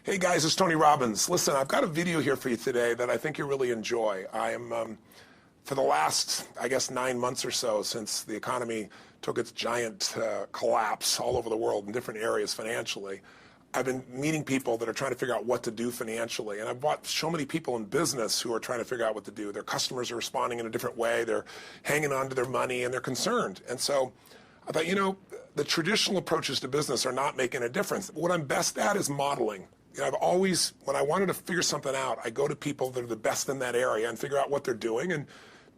Hey guys, it's Tony Robbins. Listen, I've got a video here for you today that I think you'll really enjoy. I am, for the last, I guess, 9 months or so since the economy took its giant collapse all over the world in different areas financially, I've been meeting people that are trying to figure out what to do financially. And I've watched so many people in business who are trying to figure out what to do. Their customers are responding in a different way. They're hanging on to their money and they're concerned. And so I thought, you know, the traditional approaches to business are not making a difference. What I'm best at is modeling. You know, I've always, when I wanted to figure something out, I go to people that are the best in that area and figure out what they're doing and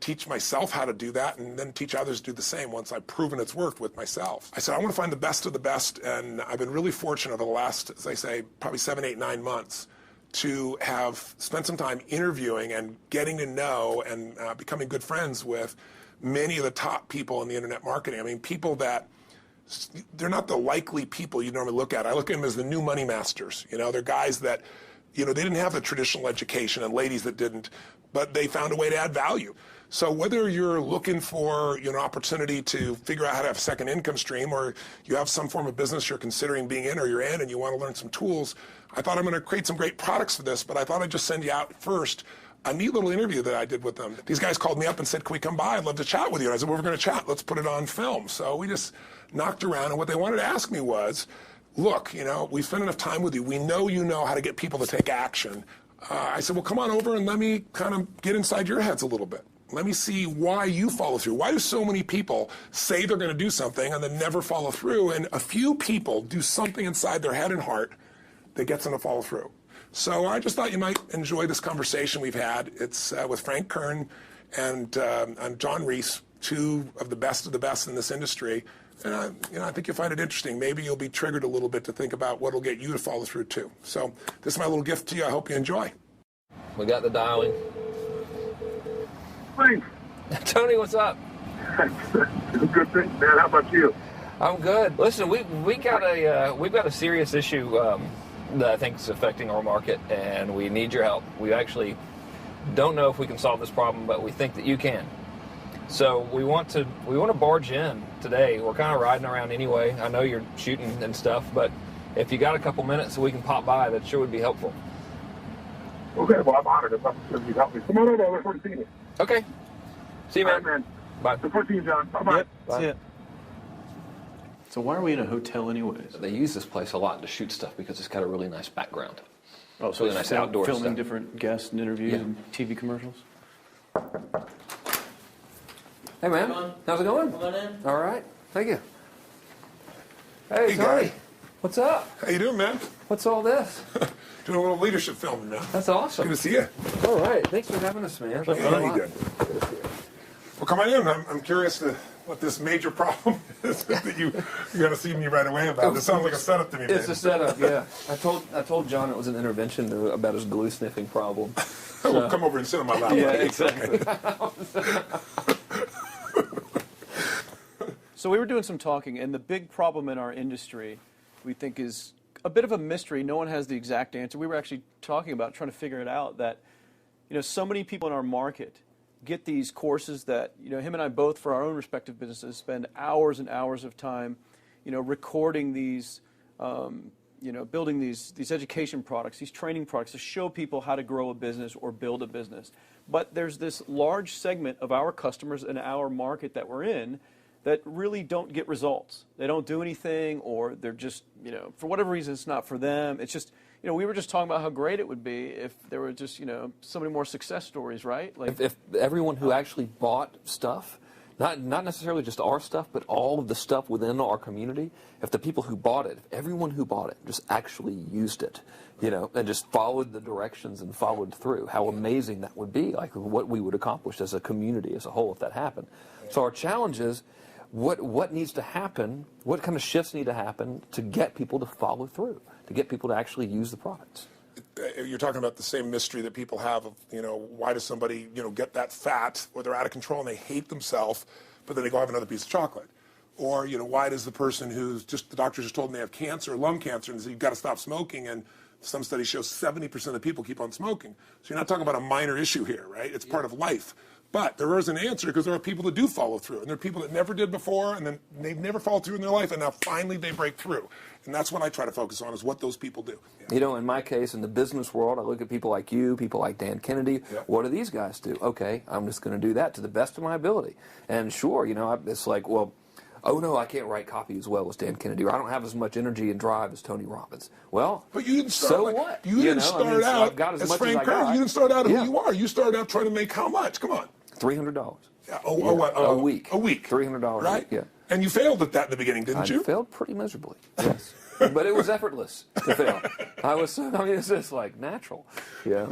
teach myself how to do that and then teach others to do the same once I've proven it's worked with myself. I said, I want to find the best of the best, and I've been really fortunate over the last, as I say, probably 7, 8, 9 months to have spent some time interviewing and getting to know and becoming good friends with many of the top people in the internet marketing. I mean, people that they're not the likely people you normally look at. I look at them as the new money masters. You know, they're guys that, you know, they didn't have the traditional education and ladies that didn't, but they found a way to add value. So whether you're looking for, you know, an opportunity to figure out how to have a second income stream, or you have some form of business you're considering being in or you're in and you want to learn some tools, I thought I'm going to create some great products for this, but I thought I'd just send you out first a neat little interview that I did with them. These guys called me up and said, can we come by? I'd love to chat with you. And I said, well, we're going to chat. Let's put it on film. So we just knocked around, and what they wanted to ask me was, look, you know, we spent enough time with you. We know you know how to get people to take action. I said, well, come on over and let me kind of get inside your heads a little bit. Let me see why you follow through. Why do so many people say they're going to do something and then never follow through? And a few people do something inside their head and heart that gets them to follow through. So I just thought you might enjoy this conversation we've had. It's with Frank Kern and John Reese, two of the best in this industry. And you know, I think you'll find it interesting. Maybe you'll be triggered a little bit to think about what will get you to follow through too. So this is my little gift to you. I hope you enjoy. We got the dialing. Thanks. Tony, what's up? Good thing, man. How about you? I'm good. Listen, we've got a serious issue that I think is affecting our market, and we need your help. We actually don't know if we can solve this problem, but we think that you can. So we want to barge in today. We're kind of riding around anyway. I know you're shooting and stuff, but if you got a couple minutes so we can pop by, that sure would be helpful. Okay, well, I'm honored. If you help me. Come on over. I look forward to seeing you. Okay. See you, man. All right, man. Bye. Look forward to seeing you, John. Bye-bye. Yep, Bye. see ya. So why are we in a hotel anyways? They use this place a lot to shoot stuff because it's got a really nice background. Oh, so really nice outdoor filming stuff. different guests and interviews Yeah. and TV commercials? Hey, man. How's it going? Come on in. All right. Thank you. Hey, Hey, Tony. guy. What's up? How you doing, man? What's all this? Doing a little leadership filming now. That's awesome. Good to see you. All right. Thanks for having us, man. How you doing? Well, come on in. I'm curious to what this major problem is that you're going to see me right away about. This sounds like a setup to me, man. It's a setup, yeah. I told John it was an intervention about his glue sniffing problem. Well, come over and sit on my lap. Yeah, exactly. So we were doing some talking, and the big problem in our industry, we think, is a bit of a mystery. No one has the exact answer. We were actually talking about trying to figure it out, that, you know, so many people in our market get these courses that, you know, him and I both, for our own respective businesses, spend hours and hours of time, you know, recording these, you know, building these education products, these training products to show people how to grow a business or build a business. But there's this large segment of our customers in our market that we're in that really don't get results. They don't do anything, or they're just, you know, for whatever reason, it's not for them. It's just, you know, we were just talking about how great it would be if there were just, you know, so many more success stories, right? Like If everyone who actually bought stuff, not necessarily just our stuff, but all of the stuff within our community, if the people who bought it, if everyone who bought it just actually used it, you know, and just followed the directions and followed through, how amazing that would be, like what we would accomplish as a community as a whole if that happened. So our challenge is, what needs to happen, what kind of shifts need to happen to get people to follow through, to get people to actually use the products? You're talking about the same mystery that people have of, you know, why does somebody, you know, get that fat, or they're out of control and they hate themselves, but then they go have another piece of chocolate? Or, you know, why does the person who's just, the doctor just told them they have cancer, lung cancer, and said, you've got to stop smoking, and some studies show 70% of the people keep on smoking. So you're not talking about a minor issue here, right? It's part of life. But there is an answer because there are people that do follow through, and there are people that never did before, and then they've never followed through in their life, and now finally they break through. And that's what I try to focus on, is what those people do. You know, in my case, in the business world, I look at people like you, people like Dan Kennedy. Yep. What do these guys do? Okay, I'm just going to do that to the best of my ability. And sure, you know, it's like, well, oh no, I can't write copy as well as Dan Kennedy, or I don't have as much energy and drive as Tony Robbins. Well, but you didn't start so like, what? You didn't start out I've got as as much Frank as I got. Kern. You didn't start out who Yeah. you are. You started out trying to make how much? Come on. $300. Yeah. A week. A week. $300 a right? week, yeah. And you failed at that in the beginning, didn't you? I failed pretty miserably, yes. But it was effortless to fail. It's just like natural, yeah.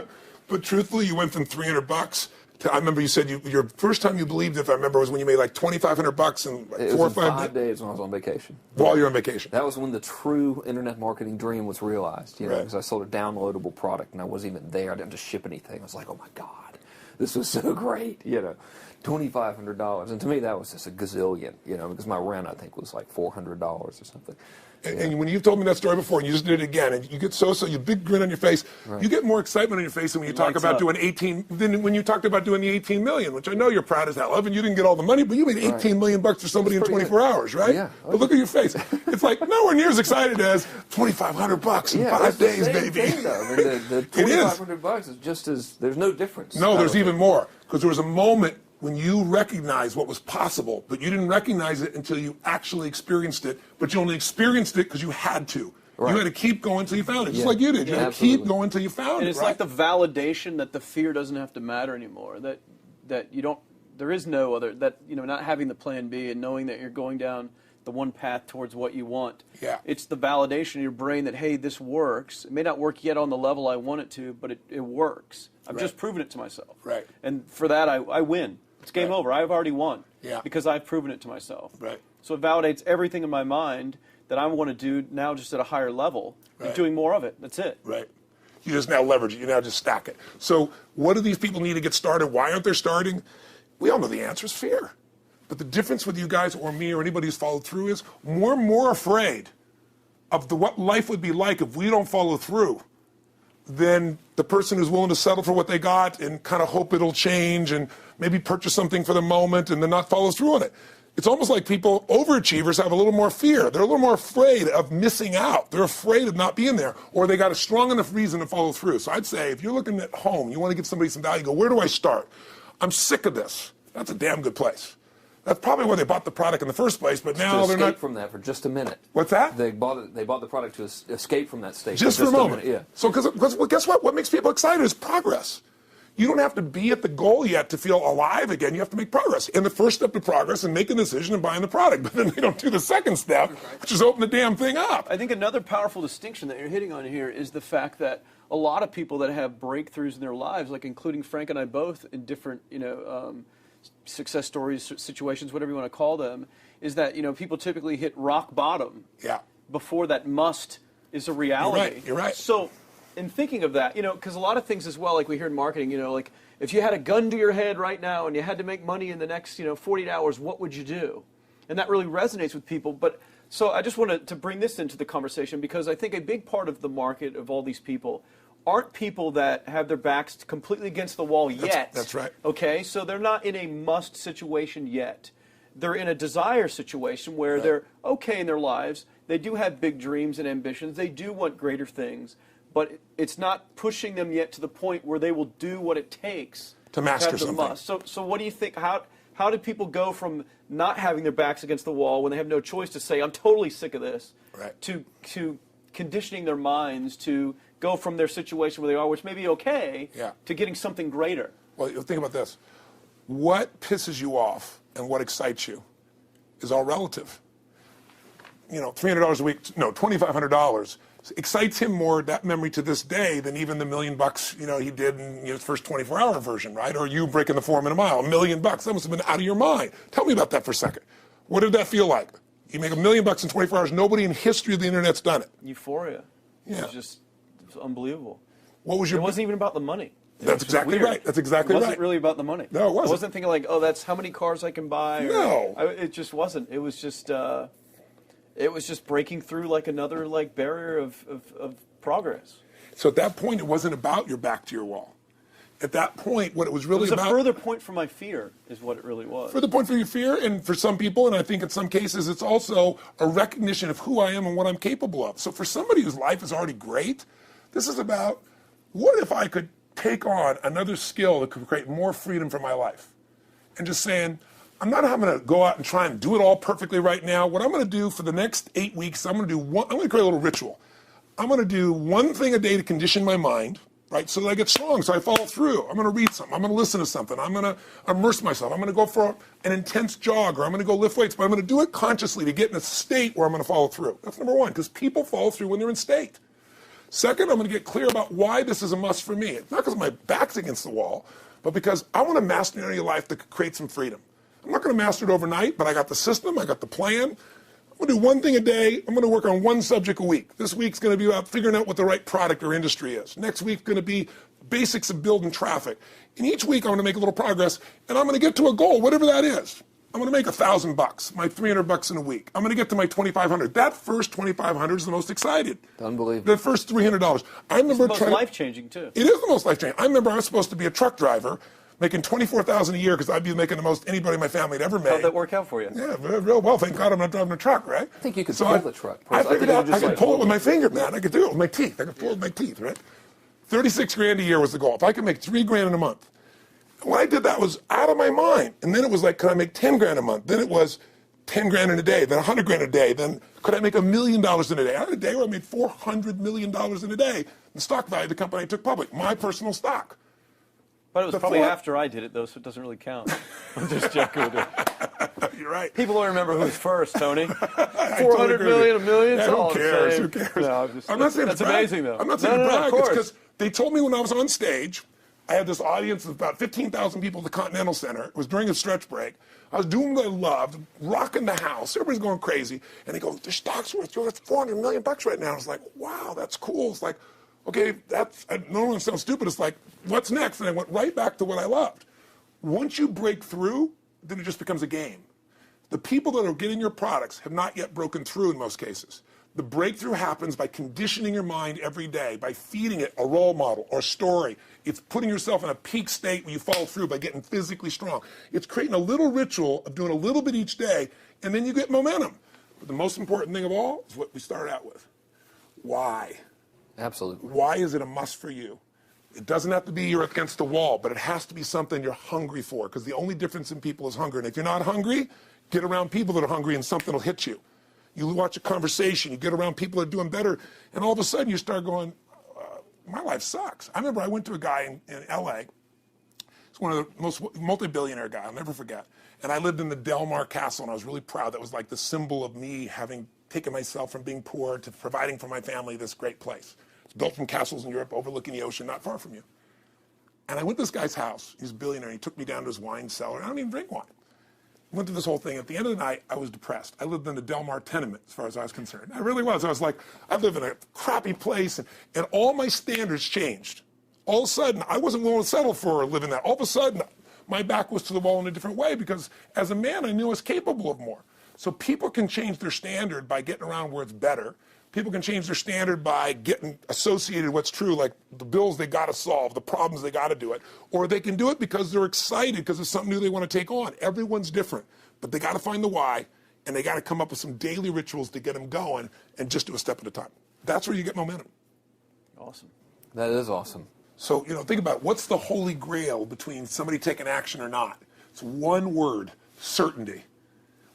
But truthfully, you went from $300 to, I remember you said your first time you believed, if I remember, was when you made like $2,500 in like It 4 or was 5 5 days when I was on vacation. While you're on vacation. That was when the true internet marketing dream was realized, you know, Right. because I sold a downloadable product and I wasn't even there. I didn't have to ship anything. I was like, oh my God, this was so great, you know. $2,500, and to me that was just a gazillion, you know, because my rent I think was like $400 or something. And when you've told me that story before, and you just did it again, and you get you big grin on your face, you get more excitement on your face than when you talk about doing 18, than when you talked about doing the 18 million, which I know you're proud as hell of, and you didn't get all the money, but you made 18 million bucks for somebody in 24 hours, right? Yeah. But look at your face. It's like nowhere near as excited as $2,500 in 5 days, baby. Thing, though. I mean, the $2,500 is just as, there's no difference. No, there's even more, because there was a moment when you recognized what was possible, but you didn't recognize it until you actually experienced it, but you only experienced it because you had to. Right. You had to keep going until you found it, just like you did. You had to keep going until you found it. And it's like the validation that the fear doesn't have to matter anymore, that you don't, there is no other, that, you know, not having the plan B and knowing that you're going down the one path towards what you want. Yeah. It's the validation in your brain that, hey, this works. It may not work yet on the level I want it to, but it works. I've just proven it to myself. Right. And for that, I win. It's game over. I've already won. Yeah. Because I've proven it to myself. Right. So it validates everything in my mind that I want to do now just at a higher level. And doing more of it. That's it. Right. You just now leverage it. You now just stack it. So what do these people need to get started? Why aren't they starting? We all know the answer is fear. But the difference with you guys or me or anybody who's followed through is we're more afraid of what life would be like if we don't follow through than the person who's willing to settle for what they got and kind of hope it'll change and maybe purchase something for the moment and then not follow through on it. It's almost like people, overachievers, have a little more fear. They're a little more afraid of missing out. They're afraid of not being there, or they got a strong enough reason to follow through. So I'd say if you're looking at home, you want to give somebody some value, go, where do I start? I'm sick of this. That's a damn good place. That's probably why they bought the product in the first place, but now they're not. Escape from that for just a minute. What's that? They bought the product to escape from that state. Just for a moment. Yeah. So, because guess what? What makes people excited is progress. You don't have to be at the goal yet to feel alive again. You have to make progress. And the first step to progress is making a decision and buying the product. But then they don't do the second step, which is open the damn thing up. I think another powerful distinction that you're hitting on here is the fact that a lot of people that have breakthroughs in their lives, like including Frank and I both in different, success stories, situations, whatever you want to call them, is that, people typically hit rock bottom before that must is a reality. You're right. So in thinking of that, because a lot of things as well, like we hear in marketing, like if you had a gun to your head right now and you had to make money in the next, 48 hours, what would you do? And that really resonates with people. But so I just wanted to bring this into the conversation because I think a big part of the market of all these people aren't people that have their backs completely against the wall yet. That's right. Okay, so they're not in a must situation yet. They're in a desire situation where they're okay in their lives. They do have big dreams and ambitions. They do want greater things. But it's not pushing them yet to the point where they will do what it takes to master have the something. must. So what do you think? How did people go from not having their backs against the wall when they have no choice to say, I'm totally sick of this, to conditioning their minds to go from their situation where they are, which may be okay, to getting something greater? Well, think about this. What pisses you off and what excites you is all relative. $300 a week, no, $2,500 excites him more, that memory to this day, than even the $1 million, he did in his first 24-hour version, right? Or you breaking the 4-minute mile, $1 million, that must have been out of your mind. Tell me about that for a second. What did that feel like? You make $1 million in 24 hours. Nobody in history of the internet's done it. Euphoria. Yeah. It was unbelievable. What was your? It wasn't even about the money. That's exactly right. That's exactly right. It wasn't really about the money. No, it wasn't. I wasn't thinking like, oh, that's how many cars I can buy. No. It just wasn't. It was just breaking through like another barrier of progress. So at that point, it wasn't about your back to your wall. at that point, what it was really It was about. a further point for my fear, is what it really was. Further point for your fear, and for some people, and I think in some cases, it's also a recognition of who I am and what I'm capable of. So for somebody whose life is already great, this is about, what if I could take on another skill that could create more freedom for my life? And just saying, I'm not having to go out and try and do it all perfectly right now. What I'm going to do for the next 8 weeks, I'm going to create a little ritual. I'm going to do one thing a day to condition my mind, right, so that I get strong, so I follow through. I'm going to read something. I'm going to listen to something. I'm going to immerse myself. I'm going to go for an intense jog, or I'm going to go lift weights, but I'm going to do it consciously to get in a state where I'm going to follow through. That's number one, because people follow through when they're in state. Second, I'm going to get clear about why this is a must for me. It's not because my back's against the wall, but because I want to master an area of life that could create some freedom. I'm not going to master it overnight, but I got the system, I got the plan. I'm going to do one thing a day. I'm going to work on one subject a week. This week's going to be about figuring out what the right product or industry is. Next week's going to be basics of building traffic. And each week I'm going to make a little progress, and I'm going to get to a goal, whatever that is. I'm going to make $1,000, my $300 in a week. I'm going to get to my $2,500. That first $2,500 is the most excited. Unbelievable. The first $300. I remember It's the most life-changing, too. It is the most life-changing. I remember I was supposed to be a truck driver, making $24,000 a year because I'd be making the most anybody in my family had ever made. How'd that work out for you? Yeah, real well. Thank God I'm not driving a truck, right? I think you could pull the truck. I figured out I could like pull it with my finger, man. I could do it with my teeth. I could pull it with my teeth, right? 36 grand a year was the goal. If I could make 3 grand in a month. When I did that, was out of my mind. And then it was like, could I make 10 grand a month? Then it was 10 grand in a day, then 100 grand a day. Then could I make $1 million in a day? I had a day where I made $400 million in a day. The stock value of the company I took public, my personal stock. But it was probably after I did it, though, so it doesn't really count. I'm just joking with you. You're right. People don't remember who's first, Tony. 400 million, $1 million, yeah, it's all who cares? the Who same. cares? No, I'm not saying that's it's brag. amazing, though. I'm not saying it's brag. of It's course. because they told me when I was on stage, I had this audience of about 15,000 people at the Continental Center. It was during a stretch break. I was doing what I loved, rocking the house. Everybody's going crazy. And they go, the stock's worth $400 million right now. I was like, wow, that's cool. It's like, okay, I don't want to sound stupid. It's like, what's next? And I went right back to what I loved. Once you break through, then it just becomes a game. The people that are getting your products have not yet broken through in most cases. The breakthrough happens by conditioning your mind every day, by feeding it a role model or a story. It's putting yourself in a peak state where you follow through by getting physically strong. It's creating a little ritual of doing a little bit each day, and then you get momentum. But the most important thing of all is what we started out with. Why? Absolutely. Why is it a must for you? It doesn't have to be you're against the wall, but it has to be something you're hungry for, because the only difference in people is hunger. And if you're not hungry, get around people that are hungry and something will hit you. You watch a conversation, you get around people that are doing better, and all of a sudden you start going, my life sucks. I remember I went to a guy in L.A. He's one of the most multi-billionaire guy, I'll never forget. And I lived in the Del Mar Castle, and I was really proud. That was like the symbol of me having taken myself from being poor to providing for my family this great place. It's built from castles in Europe overlooking the ocean, not far from you. And I went to this guy's house. He's a billionaire. He took me down to his wine cellar. I don't even drink wine. Went through this whole thing. At the end of the night, I was depressed. I lived in the Del Mar tenement, as far as I was concerned. I really was. I was like, I live in a crappy place, and all my standards changed. All of a sudden, I wasn't willing to settle for living that. All of a sudden, my back was to the wall in a different way, because as a man, I knew I was capable of more. So people can change their standard by getting around where it's better. People can change their standard by getting associated with what's true, like the bills they got to solve, the problems they got to do it. Or they can do it because they're excited, because it's something new they want to take on. Everyone's different, but they got to find the why, and they got to come up with some daily rituals to get them going, and just do a step at a time. That's where you get momentum. Awesome. That is awesome. So, think about what's the holy grail between somebody taking action or not. It's one word: certainty.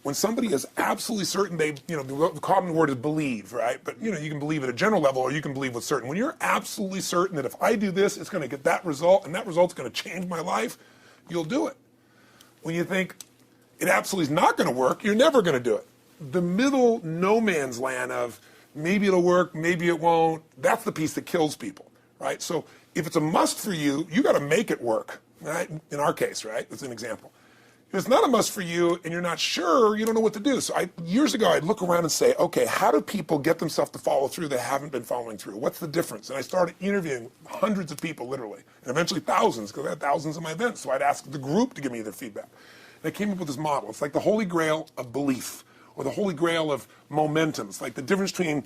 When somebody is absolutely certain, the common word is believe, right? But, you can believe at a general level, or you can believe with certain. When you're absolutely certain that if I do this, it's going to get that result, and that result's going to change my life, you'll do it. When you think it absolutely is not going to work, you're never going to do it. The middle no man's land of maybe it'll work, maybe it won't, that's the piece that kills people, right? So if it's a must for you, you got to make it work, right? In our case, right? That's an example. If it's not a must for you and you're not sure, you don't know what to do. So years ago, I'd look around and say, okay, how do people get themselves to follow through that haven't been following through? What's the difference? And I started interviewing hundreds of people, literally, and eventually thousands, because I had thousands of my events. So I'd ask the group to give me their feedback. And I came up with this model. It's like the holy grail of belief, or the holy grail of momentum. It's like the difference between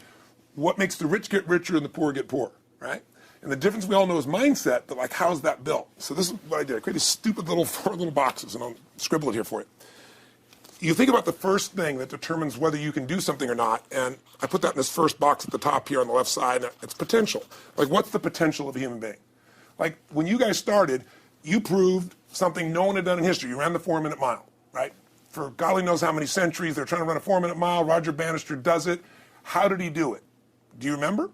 what makes the rich get richer and the poor get poor, right? And the difference we all know is mindset, but like, how's that built? So this is what I did. I created stupid little 4 little boxes, and I'll scribble it here for you. You think about the first thing that determines whether you can do something or not, and I put that in this first box at the top here on the left side. It's potential. Like, what's the potential of a human being? Like, when you guys started, you proved something no one had done in history. You ran the 4-minute mile, right? For golly knows how many centuries, they're trying to run a 4-minute mile. Roger Bannister does it. How did he do it? Do you remember?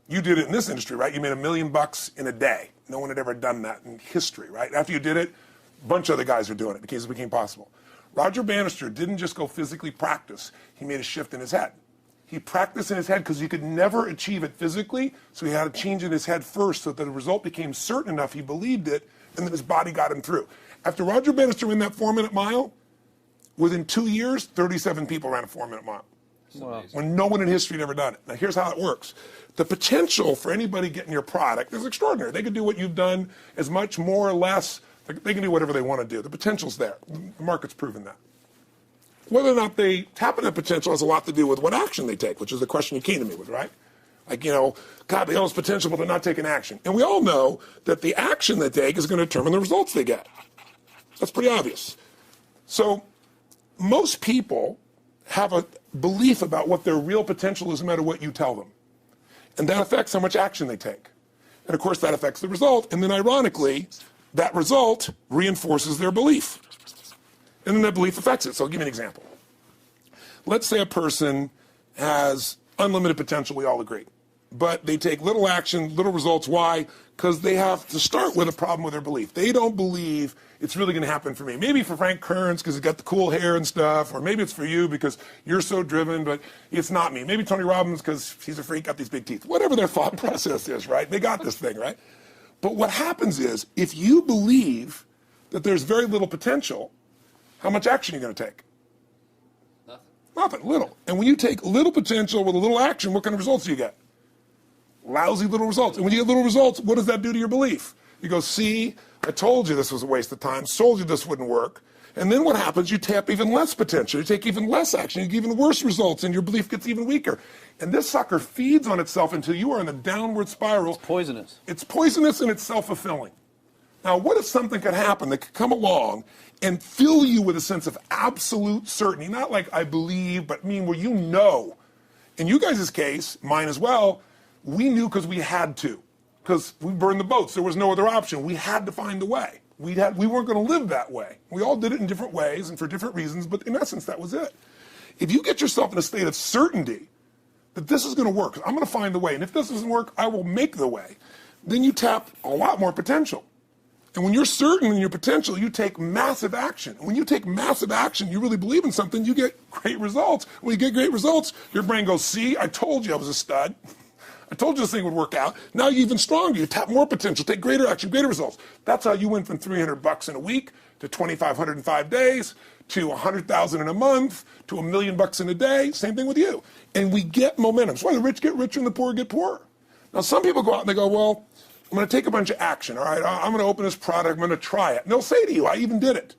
You did it in this industry, right? You made $1 million in a day. No one had ever done that in history, right? After you did it, a bunch of other guys were doing it because it became possible. Roger Bannister didn't just go physically practice. He made a shift in his head. He practiced in his head because he could never achieve it physically, so he had to change in his head first so that the result became certain enough he believed it, and then his body got him through. After Roger Bannister ran that 4-minute mile, within 2 years, 37 people ran a 4-minute mile. Wow. When no one in history had ever done it. Now, here's how it works. The potential for anybody getting your product is extraordinary. They can do what you've done as much, more or less. They can do whatever they want to do. The potential's there. The market's proven that. Whether or not they tap into that potential has a lot to do with what action they take, which is the question you came to me with, right? Like, you know, God, they all have potential, but they're not taking action. And we all know that the action they take is going to determine the results they get. That's pretty obvious. So most people have a belief about what their real potential is no matter what you tell them. And that affects how much action they take. And of course, that affects the result. And then ironically, that result reinforces their belief. And then that belief affects it. So I'll give you an example. Let's say a person has unlimited potential, we all agree. But they take little action, little results. Why? Because they have to start with a problem with their belief. They don't believe it's really going to happen for me. Maybe for Frank Kearns because he's got the cool hair and stuff, or maybe it's for you because you're so driven, but it's not me. Maybe Tony Robbins because he's a freak, got these big teeth. Whatever their thought process is, right? They got this thing, right? But what happens is, if you believe that there's very little potential, how much action are you going to take? Nothing, little. And when you take little potential with a little action, what kind of results do you get? Lousy little results. And when you get little results, what does that do to your belief? You go, see, I told you this was a waste of time, told you this wouldn't work. And then what happens? You tap even less potential. You take even less action. You get even worse results, and your belief gets even weaker. And this sucker feeds on itself until you are in a downward spiral. It's poisonous. It's poisonous and it's self-fulfilling. Now, what if something could happen that could come along and fill you with a sense of absolute certainty? Not like I believe, but where you know. In you guys' case, mine as well, we knew because we had to. Because we burned the boats. There was no other option. We had to find a way. We weren't going to live that way. We all did it in different ways and for different reasons, but in essence, that was it. If you get yourself in a state of certainty that this is going to work, I'm going to find the way, and if this doesn't work, I will make the way, then you tap a lot more potential. And when you're certain in your potential, you take massive action. And when you take massive action, you really believe in something, you get great results. When you get great results, your brain goes, see, I told you I was a stud. I told you this thing would work out. Now you're even stronger. You tap more potential, take greater action, greater results. That's how you went from $300 in a week to $2,500 in 5 days to $100,000 in a month to $1 million in a day. Same thing with you. And we get momentum. That's why the rich get richer and the poor get poorer. Now some people go out and they go, well, I'm going to take a bunch of action. All right, I'm going to open this product. I'm going to try it. And they'll say to you, I even did it.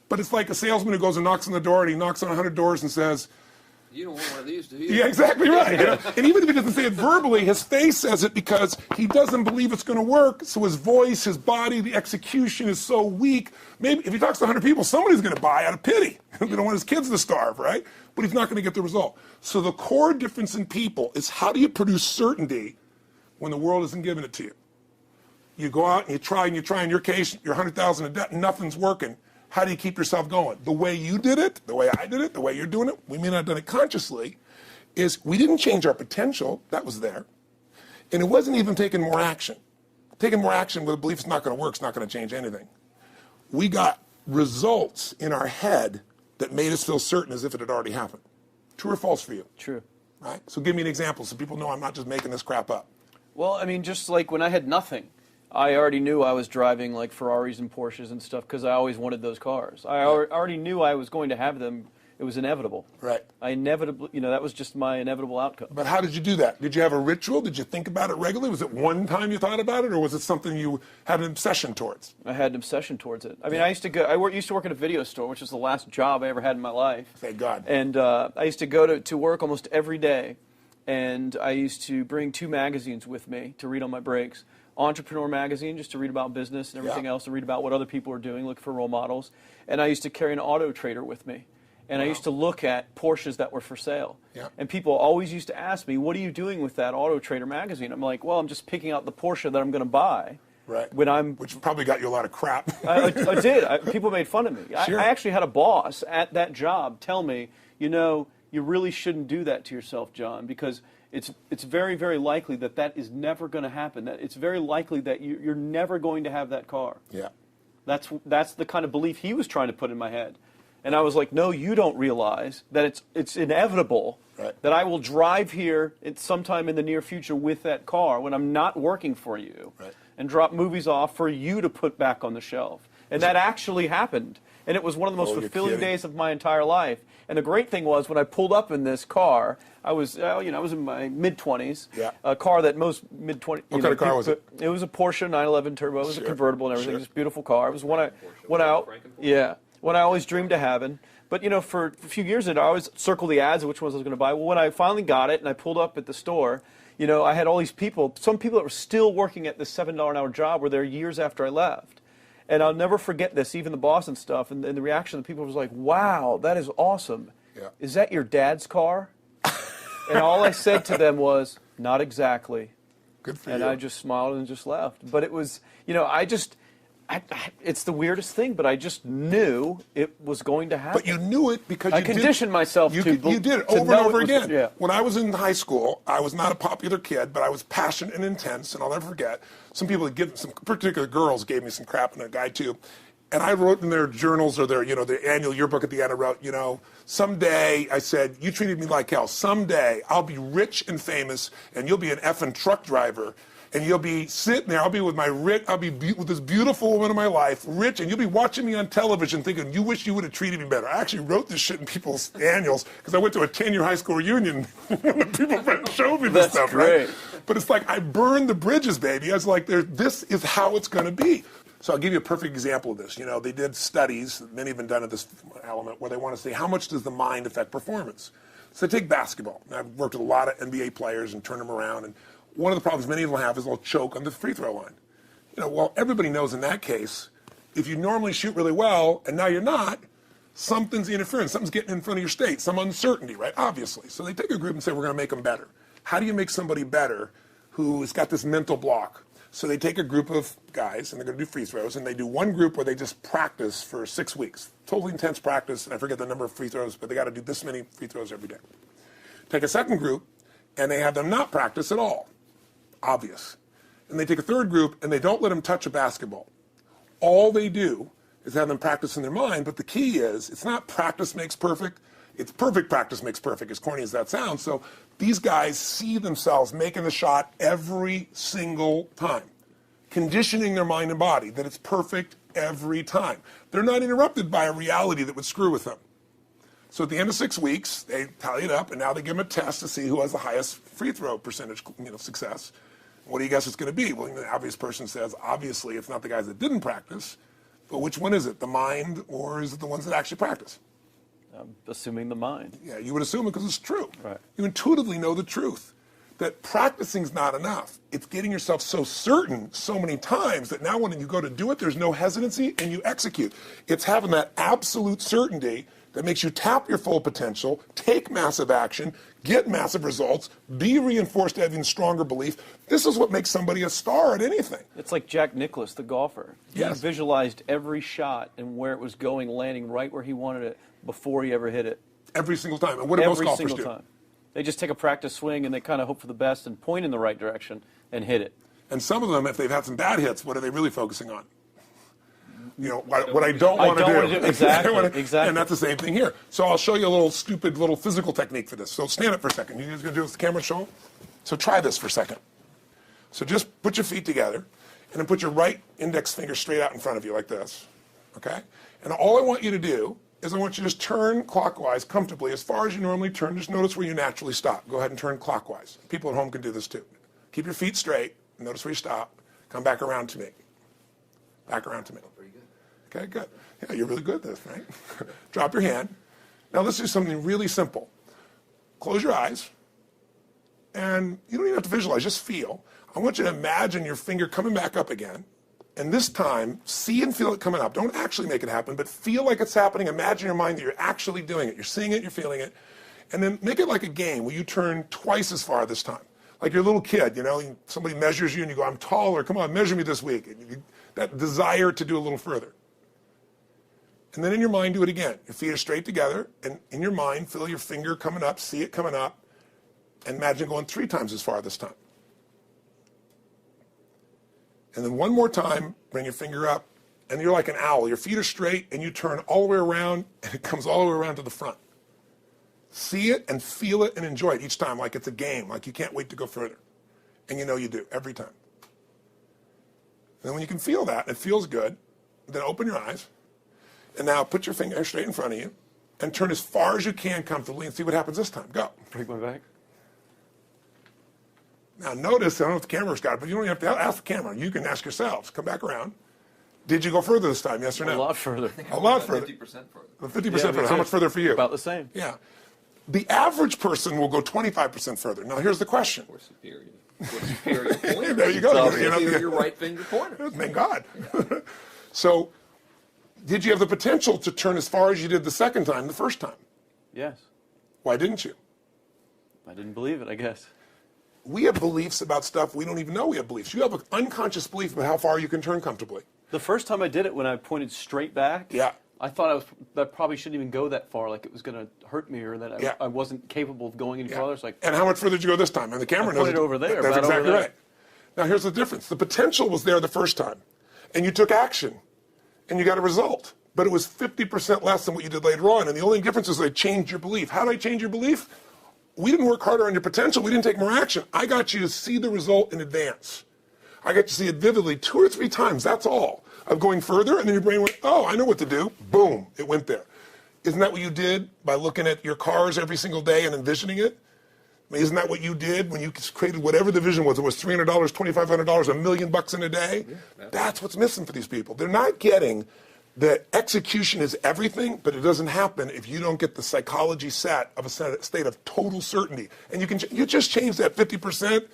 But it's like a salesman who goes and knocks on the door, and he knocks on 100 doors and says, you don't want one of these, do you? Yeah, exactly right. You know? And even if he doesn't say it verbally, his face says it because he doesn't believe it's going to work. So his voice, his body, the execution is so weak. Maybe if he talks to 100 people, somebody's going to buy out of pity. They don't want his kids to starve, right? But he's not going to get the result. So the core difference in people is how do you produce certainty when the world isn't giving it to you? You go out and you try. In your case, you're 100,000 in debt and nothing's working. How do you keep yourself going? The way you did it, the way I did it, the way you're doing it, we may not have done it consciously, is we didn't change our potential. That was there. And it wasn't even taking more action. Taking more action with a belief it's not going to work, it's not going to change anything. We got results in our head that made us feel certain as if it had already happened. True or false for you? True. Right? So give me an example so people know I'm not just making this crap up. Well, I mean, just like when I had nothing, I already knew I was driving like Ferraris and Porsches and stuff because I always wanted those cars. I already knew I was going to have them. It was inevitable. Right. I inevitably, that was just my inevitable outcome. But how did you do that? Did you have a ritual? Did you think about it regularly? Was it one time you thought about it, or was it something you had an obsession towards? I had an obsession towards it. I mean, I used to work in a video store, which was the last job I ever had in my life. Thank God. And I used to go to work almost every day and I used to bring 2 magazines with me to read on my breaks. Entrepreneur magazine, just to read about business and everything else, and read about what other people are doing, look for role models. And I used to carry an Auto Trader with me. And I used to look at Porsches that were for sale. Yeah. And people always used to ask me, what are you doing with that Auto Trader magazine? I'm like, well, I'm just picking out the Porsche that I'm going to buy. Right. When Which probably got you a lot of crap. I did. People made fun of me. Sure. I actually had a boss at that job tell me, you really shouldn't do that to yourself, John, because it's very, very likely that is never going to happen. That it's very likely that you're never going to have that car. Yeah. That's the kind of belief he was trying to put in my head. And I was like, no, you don't realize that it's inevitable that I will drive here sometime in the near future with that car when I'm not working for you and drop movies off for you to put back on the shelf. And that actually happened. And it was one of the most fulfilling days of my entire life. And the great thing was when I pulled up in this car, I was in my mid-20s, a car that most mid-20s. What kind of car was it? It was a Porsche 911 Turbo. It was a convertible and everything. It was a beautiful car. It was one I always dreamed of having. But, for a few years, I'd always circle the ads of which ones I was going to buy. Well, when I finally got it and I pulled up at the store, I had all these people, some people that were still working at this $7 an hour job were there years after I left. And I'll never forget this, even the boss and stuff, and the reaction of the people was like, wow, that is awesome. Yeah. Is that your dad's car? And all I said to them was, not exactly. Good for you. And I just smiled and just left. But it was, it's the weirdest thing, but I just knew it was going to happen. But you knew it because I conditioned myself to you did it over and over again. Yeah. When I was in high school, I was not a popular kid, but I was passionate and intense, and I'll never forget. Some particular girls gave me some crap, and a guy too. And I wrote in their journals or their annual yearbook at the end, I wrote, someday, I said, you treated me like hell. Someday I'll be rich and famous, and you'll be an effing truck driver. And you'll be sitting there, I'll be with with this beautiful woman of my life, rich, and you'll be watching me on television thinking, you wish you would have treated me better. I actually wrote this shit in people's annuals because I went to a 10-year high school reunion and people showed me this stuff, great. Right? But it's like, I burned the bridges, baby. I was like, this is how it's going to be. So I'll give you a perfect example of this. They did studies, many have been done at this element, where they want to say, how much does the mind affect performance? So take basketball. I've worked with a lot of NBA players and turned them around, and one of the problems many of them have is they'll choke on the free throw line. Well, everybody knows in that case, if you normally shoot really well and now you're not, something's interfering. Something's getting in front of your state, some uncertainty, right? Obviously. So they take a group and say, we're going to make them better. How do you make somebody better who has got this mental block? So they take a group of guys and they're going to do free throws, and they do one group where they just practice for 6 weeks. Totally intense practice, and I forget the number of free throws, but they got to do this many free throws every day. Take a second group, and they have them not practice at all. Obvious. And they take a third group and they don't let them touch a basketball. All they do is have them practice in their mind, but the key is it's not practice makes perfect, it's perfect practice makes perfect, as corny as that sounds. So these guys see themselves making the shot every single time, conditioning their mind and body that it's perfect every time. They're not interrupted by a reality that would screw with them. So at the end of 6 weeks, they tally it up, and now they give them a test to see who has the highest free throw percentage, success. What do you guess it's going to be? Well, the obvious person says, obviously, it's not the guys that didn't practice, but which one is it, the mind, or is it the ones that actually practice? I'm assuming the mind. Yeah, you would assume it because it's true. Right. You intuitively know the truth, that practicing's not enough. It's getting yourself so certain so many times that now when you go to do it, there's no hesitancy, and you execute. It's having that absolute certainty that makes you tap your full potential, take massive action, get massive results, be reinforced to having stronger belief. This is what makes somebody a star at anything. It's like Jack Nicklaus, the golfer. Yes. He visualized every shot and where it was going, landing right where he wanted it before he ever hit it. Every single time. And what do most golfers do? Every single time. They just take a practice swing and they kind of hope for the best and point in the right direction and hit it. And some of them, if they've had some bad hits, what are they really focusing on? What I don't want to do. Exactly. And that's the same thing here. So I'll show you a little physical technique for this. So stand up for a second. You guys going to do this with the camera show? So try this for a second. So just put your feet together, and then put your right index finger straight out in front of you like this. Okay? And all I want you to do is I want you to just turn clockwise comfortably as far as you normally turn. Just notice where you naturally stop. Go ahead and turn clockwise. People at home can do this too. Keep your feet straight. Notice where you stop. Come back around to me. Back around to me. Okay, good. Yeah, you're really good at this, right? Drop your hand. Now let's do something really simple. Close your eyes And you don't even have to visualize, just feel. I want you to imagine your finger coming back up again. And this time, see and feel it coming up. Don't actually make it happen, but feel like it's happening. Imagine in your mind that you're actually doing it. You're seeing it, you're feeling it. And then make it like a game where you turn twice as far this time. Like you're a little kid, you know, somebody measures you and you go, I'm taller, come on, measure me this week. And that desire to do a little further. And then in your mind, do it again. Your feet are straight together, and in your mind, feel your finger coming up, see it coming up, and imagine going 3 times as far this time. And then one more time, bring your finger up, and you're like an owl. Your feet are straight, and you turn all the way around, and it comes all the way around to the front. See it and feel it and enjoy it each time, like it's a game, like you can't wait to go further. And you know you do, every time. And then when you can feel that, it feels good, then open your eyes, and now put your finger straight in front of you, and turn as far as you can comfortably, and see what happens this time. Go. Break my back. Now notice, I don't know if the camera's got it, but you don't even have to ask the camera. You can ask yourselves. Come back around. Did you go further this time, yes or no? A lot further. A lot further. 50% further. 50% further. How much further for you? About the same. Yeah. The average person will go 25% further. Now here's the question. We're superior. We're superior pointers. There you go. So your right finger pointer. Thank God. Yeah. So, did you have the potential to turn as far as you did the second time, the first time? Yes. Why didn't you? I didn't believe it, I guess. We have beliefs about stuff we don't even know we have beliefs. You have an unconscious belief about how far you can turn comfortably. The first time I did it, when I pointed straight back, Yeah. I thought I probably shouldn't even go that far, like it was going to hurt me, or that Yeah. I wasn't capable of going any Yeah. farther. It's like, And how much further did you go this time? And the camera I knows pointed over there, That's about over exactly there. right. Now here's the difference. The potential was there the first time, and you took action, and you got a result. But it was 50% less than what you did later on. And the only difference is they changed your belief. How did I change your belief? We didn't work harder on your potential. We didn't take more action. I got you to see the result in advance. I got you to see it vividly 2 or 3 times. That's all. Of going further, and then your brain went, oh, I know what to do. Boom, it went there. Isn't that what you did by looking at your cars every single day and envisioning it? I mean, isn't that what you did when you created whatever the vision was? It was $300, $2,500, $1 million in a day? Yeah, that's what's missing for these people. They're not getting that execution is everything, but it doesn't happen if you don't get the psychology set of a state of total certainty. And you just change that 50%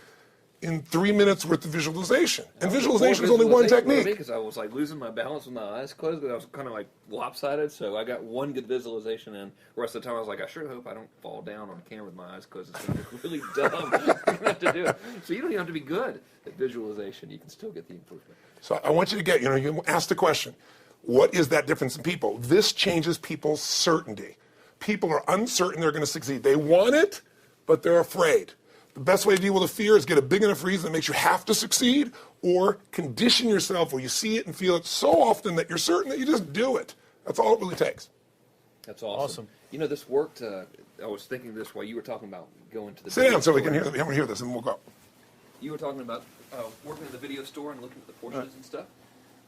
in 3 minutes worth of visualization. And visualization is only one technique. Because I was like losing my balance with my eyes closed, but I was kind of like lopsided. So I got one good visualization in. The rest of the time I was like, I sure hope I don't fall down on camera with my eyes closed. It's going to look really dumb. I'm going to have to do it. So you don't even have to be good at visualization. You can still get the improvement. So I want you to get, you ask the question, what is that difference in people? This changes people's certainty. People are uncertain they're going to succeed. They want it, but they're afraid. The best way to deal with a fear is get a big enough reason that makes you have to succeed, or condition yourself where you see it and feel it so often that you're certain that you just do it. That's all it really takes. That's awesome. You know, this worked. I was thinking this while you were talking about going to the Sit down so we can hear this, and we'll go. You were talking about working in the video store and looking at the Porsches and stuff.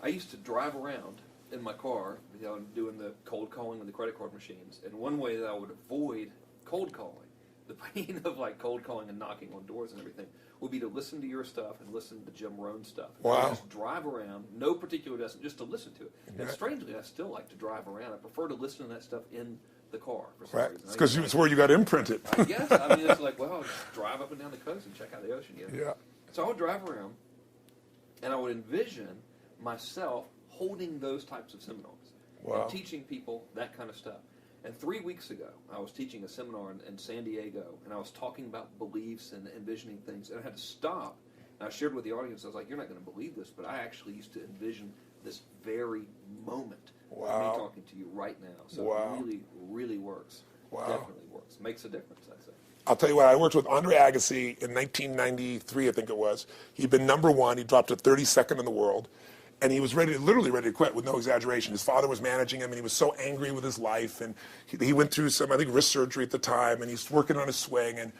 I used to drive around in my car, doing the cold calling with the credit card machines. And one way that I would avoid cold calling, the pain of like cold calling and knocking on doors and everything, would be to listen to your stuff and listen to Jim Rohn's stuff. Wow. Just drive around, no particular destination, just to listen to it. And strangely, I still like to drive around. I prefer to listen to that stuff in the car for some reason. It's because it's where you got imprinted. I guess. I mean, it's like, well, I'll just drive up and down the coast and check out the ocean. Yeah. So I would drive around, and I would envision myself holding those types of seminars and teaching people that kind of stuff. And 3 weeks ago, I was teaching a seminar in San Diego, and I was talking about beliefs and envisioning things, and I had to stop. And I shared with the audience, I was like, you're not going to believe this, but I actually used to envision this very moment of me talking to you right now. So it really, really works. Definitely works. Makes a difference, I'd say. I'll tell you what, I worked with Andre Agassi in 1993, I think it was. He'd been #1. He dropped to 32nd in the world. And he was literally ready to quit, with no exaggeration. His father was managing him, and he was so angry with his life. And he went through some, I think, wrist surgery at the time, and he's working on his swing. And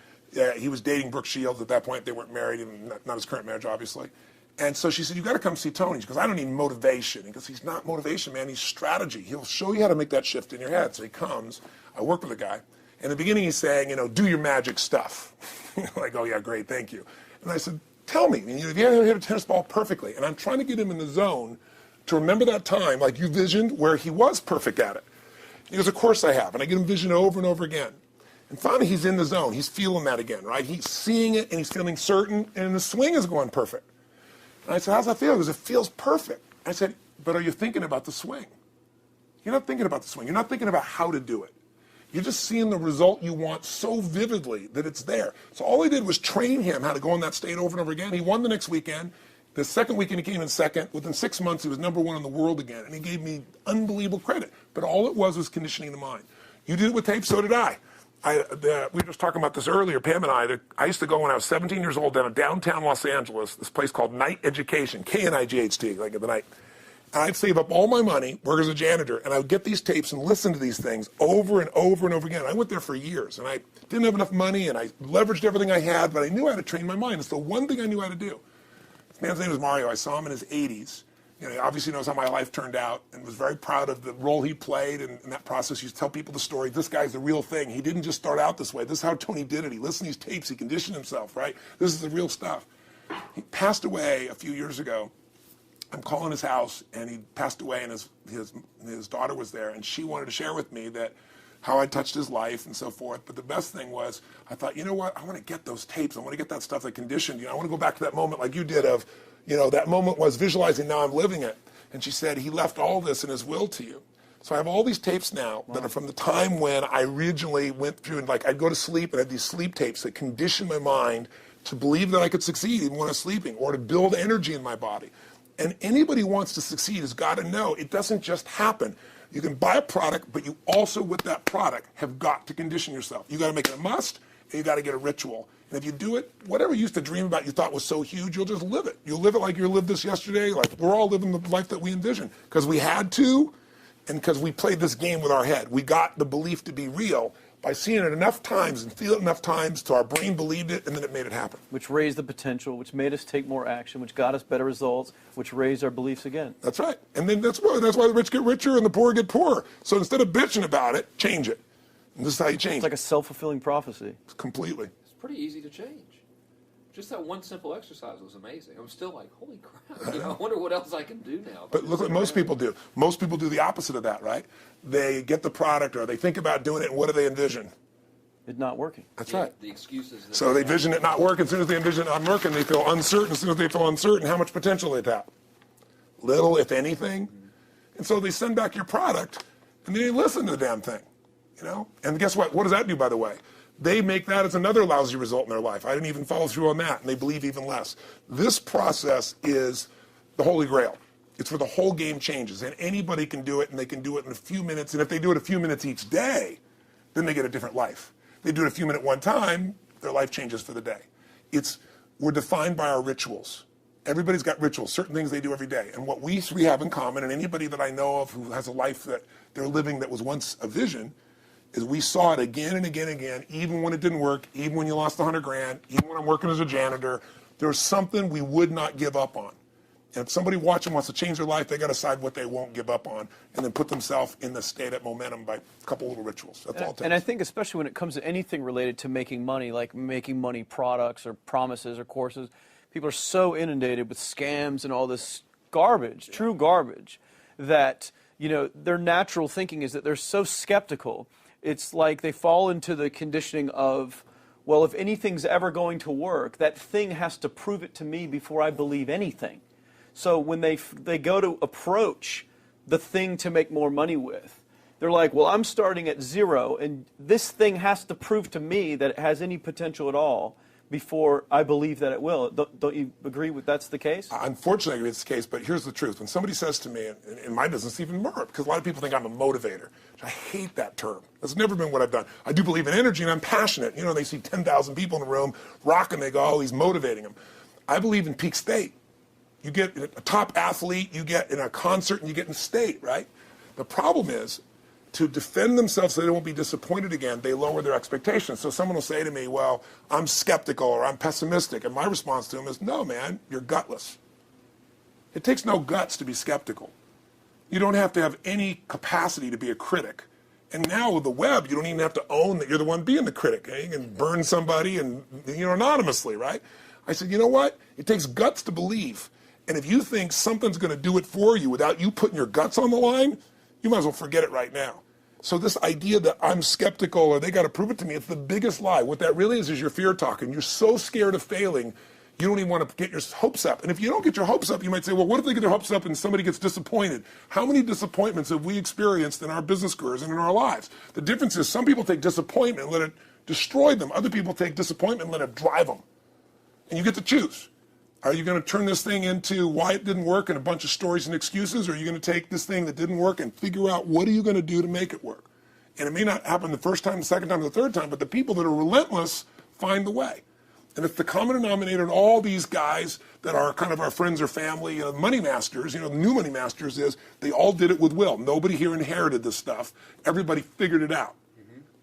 he was dating Brooke Shields at that point. They weren't married, and not his current marriage, obviously. And so she said, you got to come see Tony. She goes, I don't need motivation. He goes, he's not motivation, man. He's strategy. He'll show you how to make that shift in your head. So he comes. I work with the guy. In the beginning, he's saying, do your magic stuff. Like, oh, yeah, great, thank you. And I said, tell me, if you ever hit a tennis ball perfectly, and I'm trying to get him in the zone to remember that time, like you visioned, where he was perfect at it. He goes, of course I have. And I get him vision over and over again. And finally, he's in the zone. He's feeling that again, right? He's seeing it, and he's feeling certain, and the swing is going perfect. And I said, how's that feel? He goes, it feels perfect. I said, but are you thinking about the swing? You're not thinking about the swing. You're not thinking about how to do it. You're just seeing the result you want so vividly that it's there. So all I did was train him how to go in that state over and over again. He won the next weekend. The second weekend he came in second. Within 6 months, he was #1 in the world again. And he gave me unbelievable credit. But all it was conditioning the mind. You did it with tape, so did I. We were just talking about this earlier, Pam and I. I used to go when I was 17 years old down in downtown Los Angeles, this place called Night Education, K-N-I-G-H-T, like at the night. And I'd save up all my money, work as a janitor, and I would get these tapes and listen to these things over and over and over again. I went there for years, and I didn't have enough money, and I leveraged everything I had, but I knew how to train my mind. It's the one thing I knew how to do. This man's name is Mario. I saw him in his 80s. You know, he obviously knows how my life turned out and was very proud of the role he played in that process. He used to tell people the story. This guy's the real thing. He didn't just start out this way. This is how Tony did it. He listened to these tapes. He conditioned himself, right? This is the real stuff. He passed away a few years ago. I'm calling his house, and he passed away, and his daughter was there, and she wanted to share with me that how I touched his life and so forth. But the best thing was, I thought, you know what? I want to get those tapes. I want to get that stuff that conditioned. You know, I want to go back to that moment like you did of, you know, that moment was visualizing, now I'm living it. And she said, he left all this in his will to you. So I have all these tapes now that are from the time when I originally went through, and like I'd go to sleep and I had these sleep tapes that conditioned my mind to believe that I could succeed even when I was sleeping, or to build energy in my body. And anybody who wants to succeed has got to know it doesn't just happen. You can buy a product, but you also, with that product, have got to condition yourself. You got to make it a must, and you got to get a ritual. And if you do it, whatever you used to dream about you thought was so huge, you'll just live it. You'll live it like you lived this yesterday, like we're all living the life that we envision. Because we had to, and because we played this game with our head. We got the belief to be real by seeing it enough times and feel it enough times till our brain believed it, and then it made it happen. Which raised the potential, which made us take more action, which got us better results, which raised our beliefs again. That's right. And then that's why the rich get richer and the poor get poorer. So instead of bitching about it, change it. And this is how you change It's like a self-fulfilling prophecy. Completely. It's pretty easy to change. Just that one simple exercise was amazing. I'm still like, holy crap, you know, I wonder what else I can do now. But look what most people do. Most people do the opposite of that, right? They get the product or they think about doing it, and what do they envision? It's not working. That's right. The excuses. So they envision it not working. As soon as they envision it not working, they feel uncertain. As soon as they feel uncertain, how much potential they tap? Little, if anything. And so they send back your product, and they listen to the damn thing, you know? And guess what? What does that do, by the way? They make that as another lousy result in their life. I didn't even follow through on that, and they believe even less. This process is the holy grail. It's where the whole game changes, and anybody can do it, and they can do it in a few minutes. And if they do it a few minutes each day, then they get a different life. They do it a few minutes one time, their life changes for the day. We're defined by our rituals. Everybody's got rituals, certain things they do every day. And what we three have in common, and anybody that I know of who has a life that they're living that was once a vision, is we saw it again and again and again, even when it didn't work, even when you lost 100 grand, even when I'm working as a janitor. There's something we would not give up on. And if somebody watching wants to change their life, they got to decide what they won't give up on, and then put themselves in the state of momentum by a couple little rituals. That's all it takes. And I think especially when it comes to anything related to making money, like making money products or promises or courses, people are so inundated with scams and all this garbage, true garbage, that, you know, their natural thinking is that they're so skeptical. It's like they fall into the conditioning of, well, if anything's ever going to work, that thing has to prove it to me before I believe anything. So when they go to approach the thing to make more money with, they're like, well, I'm starting at zero, and this thing has to prove to me that it has any potential at all before I believe that it will. Don't you agree with that's the case? Unfortunately, I agree it's the case, but here's the truth. When somebody says to me, in my business, even more, because a lot of people think I'm a motivator. I hate that term. That's never been what I've done. I do believe in energy, and I'm passionate. You know, they see 10,000 people in a room rocking, they go, oh, he's motivating them. I believe in peak state. You get a top athlete, you get in a concert, and you get in state, right? The problem is, to defend themselves so they won't be disappointed again, they lower their expectations. So someone will say to me, well, I'm skeptical or I'm pessimistic. And my response to them is, no, man, you're gutless. It takes no guts to be skeptical. You don't have to have any capacity to be a critic. And now with the web, you don't even have to own that you're the one being the critic. You can burn somebody and, you know, anonymously, right? I said, you know what? It takes guts to believe. And if you think something's going to do it for you without you putting your guts on the line, you might as well forget it right now. So this idea that I'm skeptical or they got to prove it to me, it's the biggest lie. What that really is your fear talking. You're so scared of failing, you don't even want to get your hopes up. And if you don't get your hopes up, you might say, well, what if they get their hopes up and somebody gets disappointed? How many disappointments have we experienced in our business careers and in our lives? The difference is some people take disappointment and let it destroy them. Other people take disappointment and let it drive them. And you get to choose. Are you going to turn this thing into why it didn't work and a bunch of stories and excuses, or are you going to take this thing that didn't work and figure out what are you going to do to make it work? And it may not happen the first time, the second time, the third time, but the people that are relentless find the way. And it's the common denominator in all these guys that are kind of our friends or family, money masters, the new money masters is they all did it with will. Nobody here inherited this stuff. Everybody figured it out.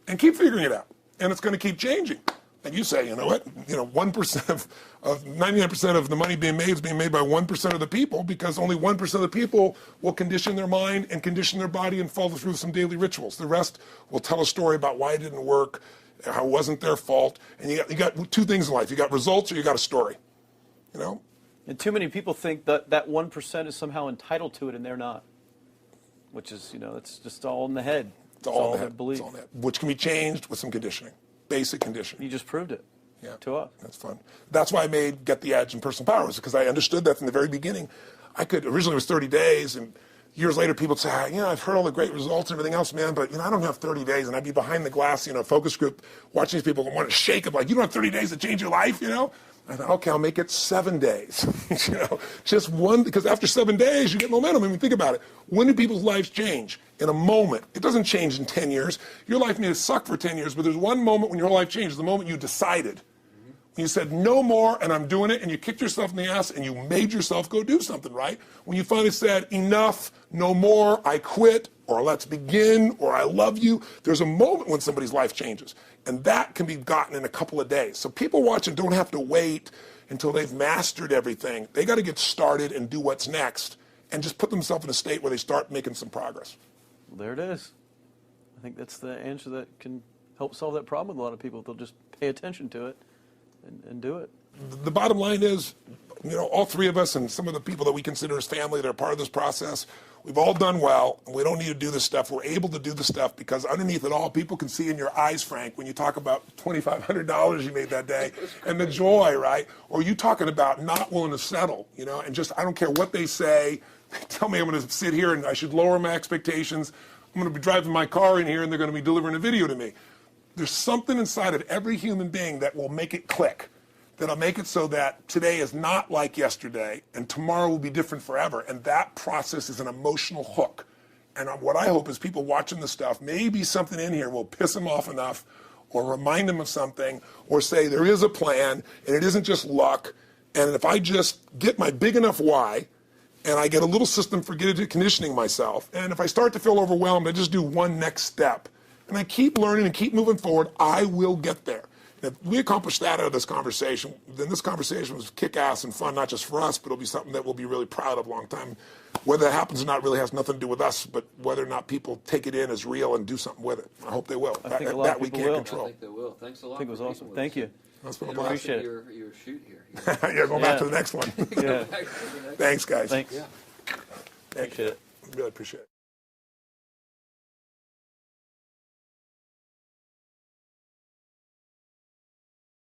And keep figuring it out. And it's going to keep changing. And you say, you know what, 1% of 99% of the money being made is being made by 1% of the people, because only 1% of the people will condition their mind and condition their body and follow through some daily rituals. The rest will tell a story about why it didn't work, how it wasn't their fault. And you got two things in life. You got results or you got a story, And too many people think that 1% is somehow entitled to it, and they're not. Which is, it's just all in the head. It's all in the their head. belief. It's all in the head. Which can be changed with some conditioning. Basic conditioning. You just proved it to us. That's fun. That's why I made Get the Edge and Personal Power, because I understood that from the very beginning. Originally it was 30 days, and years later people would say, I've heard all the great results and everything else, man, but I don't have 30 days. And I'd be behind the glass, focus group, watching these people and want to shake them like, you don't have 30 days to change your life, I thought, okay, I'll make it 7 days. Just one, because after 7 days, you get momentum. I mean, think about it. When do people's lives change? In a moment. It doesn't change in 10 years. Your life may have sucked for 10 years, but there's one moment when your whole life changes, the moment you decided. When you said, no more, and I'm doing it, and you kicked yourself in the ass, and you made yourself go do something, right? When you finally said, enough, no more, I quit, or let's begin, or I love you, there's a moment when somebody's life changes. And that can be gotten in a couple of days. So people watching don't have to wait until they've mastered everything. They got to get started and do what's next and just put themselves in a state where they start making some progress. Well, there it is. I think that's the answer that can help solve that problem with a lot of people. They'll just pay attention to it and do it. The bottom line is, all three of us and some of the people that we consider as family that are part of this process, we've all done well, and we don't need to do this stuff. We're able to do the stuff because underneath it all, people can see in your eyes, Frank, when you talk about $2,500 you made that day and the joy, right? Or you talking about not willing to settle, and just, I don't care what they say. They tell me I'm going to sit here and I should lower my expectations. I'm going to be driving my car in here and they're going to be delivering a video to me. There's something inside of every human being that will make it click. That'll make it so that today is not like yesterday and tomorrow will be different forever. And that process is an emotional hook. And what I hope is people watching this stuff, maybe something in here will piss them off enough or remind them of something or say there is a plan and it isn't just luck. And if I just get my big enough why and I get a little system for conditioning myself, and if I start to feel overwhelmed, I just do one next step. And I keep learning and keep moving forward, I will get there. If we accomplish that out of this conversation, then this conversation was kick-ass and fun, not just for us, but it'll be something that we'll be really proud of a long time. Whether that happens or not really has nothing to do with us, but whether or not people take it in as real and do something with it. I hope they will. I think a lot of people will. I think they will. Thanks a lot. I think it was awesome. Thank you. That's what I appreciate it. Your shoot here. Yeah, go back to the next one. Yeah. Thanks, guys. Thanks. Yeah. Thank Appreciate you. it. Really appreciate it.